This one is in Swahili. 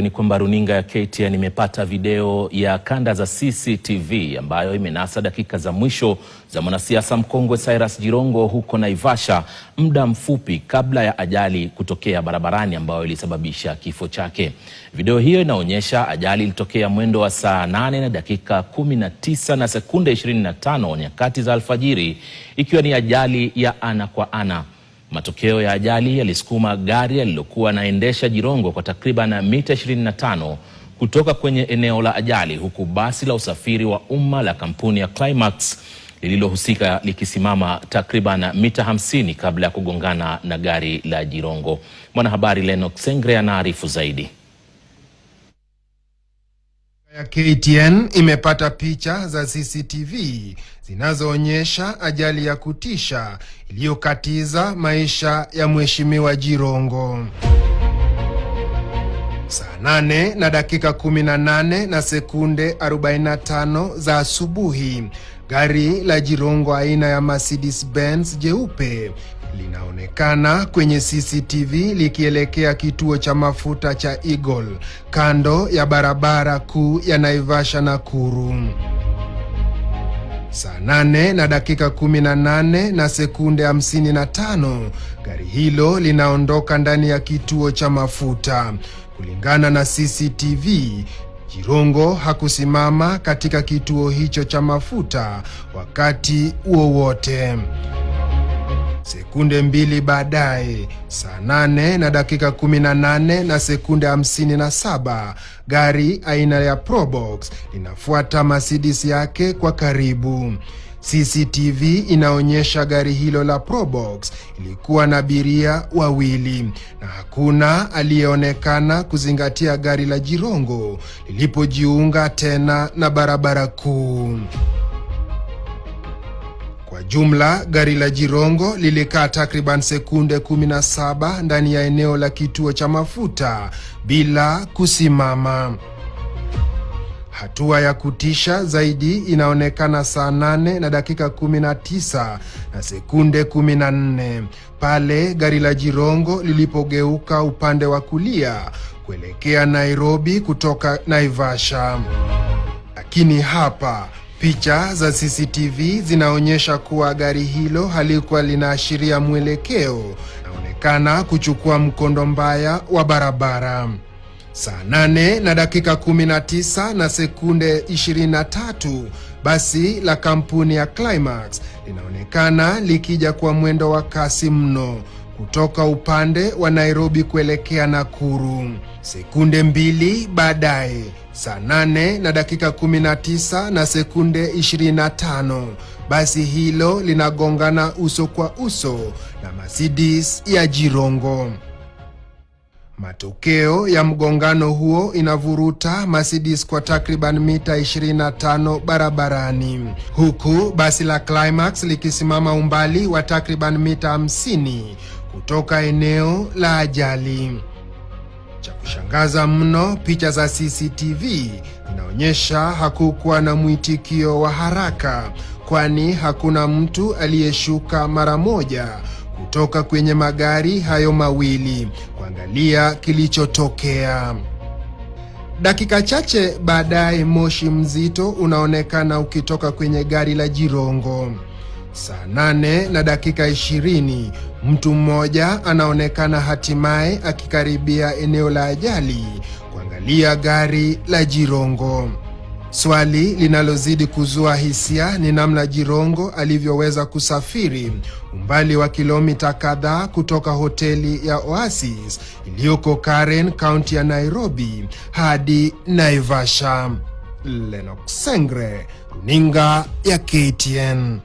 ni kwamba runinga ya KTN imepata video ya kanda za CCTV ambayo imenasa dakika za mwisho za mwanasiasa mkongwe Cyrus Jirongo huko Naivasha, muda mfupi kabla ya ajali kutokea barabarani ambayo ilisababisha kifo chake. Video hiyo inaonyesha ajali ilitokea mwendo wa saa 8 na dakika 19 na sekunde 25 nyakati za alfajiri, ikiwa ni ajali ya ana kwa ana. Matokeo ya ajali yalisukuma gari alilokuwa anaendesha Jirongo kwa takriban mita 25 kutoka kwenye eneo la ajali, huku basi la usafiri wa umma la kampuni ya Climax lililohusika likisimama takriban mita 50 kabla ya kugongana na gari la Jirongo. Mwanahabari Lennox Sengre anaarifu zaidi. KTN imepata picha za CCTV zinazoonyesha ajali ya kutisha iliyokatiza maisha ya mheshimiwa Jirongo. Saa 8 na dakika 18 na sekunde 45 za asubuhi, gari la Jirongo aina ya Mercedes Benz jeupe linaonekana kwenye CCTV likielekea kituo cha mafuta cha Eagle kando ya barabara kuu ya Naivasha Nakuru. Saa 8 na dakika 18 na sekunde 55, gari hilo linaondoka ndani ya kituo cha mafuta. Kulingana na CCTV, Jirongo hakusimama katika kituo hicho cha mafuta wakati wowote. Sekunde mbili baadaye, saa 8 na dakika 18 na sekunde 57, gari aina ya Probox linafuata Mercedes yake kwa karibu. CCTV inaonyesha gari hilo la Probox ilikuwa na abiria wawili na hakuna aliyeonekana kuzingatia gari la Jirongo lilipojiunga tena na barabara kuu. Kwa jumla, gari la Jirongo lilikaa takriban sekunde 17 ndani ya eneo la kituo cha mafuta bila kusimama. Hatua ya kutisha zaidi inaonekana saa 8 na dakika 19 na sekunde 14 pale gari la Jirongo lilipogeuka upande wa kulia kuelekea Nairobi kutoka Naivasha. Lakini hapa picha za CCTV zinaonyesha kuwa gari hilo halikuwa linaashiria mwelekeo, naonekana kuchukua mkondo mbaya wa barabara. Saa 8 na dakika 19 na sekunde 23, basi la kampuni ya Climax linaonekana likija kwa mwendo wa kasi mno kutoka upande wa Nairobi kuelekea Nakuru. Sekunde mbili baadaye, saa 8 na dakika 19 na sekunde 25, basi hilo linagongana uso kwa uso na Mercedes ya Jirongo. Matokeo ya mgongano huo inavuruta Mercedes kwa takriban mita 25 barabarani, huku basi la Climax likisimama umbali wa takriban mita 50 kutoka eneo la ajali. Cha kushangaza mno, picha za CCTV inaonyesha hakukuwa na mwitikio wa haraka, kwani hakuna mtu aliyeshuka mara moja kutoka kwenye magari hayo mawili kuangalia kilichotokea. Dakika chache baadaye, moshi mzito unaonekana ukitoka kwenye gari la Jirongo. Saa 8 na dakika 20, mtu mmoja anaonekana hatimaye akikaribia eneo la ajali kuangalia gari la Jirongo. Swali linalozidi kuzua hisia ni namna Jirongo alivyoweza kusafiri umbali wa kilomita kadhaa kutoka hoteli ya Oasis iliyoko Karen, kaunti ya Nairobi hadi Naivasha. Lennox Sengre, runinga ya KTN.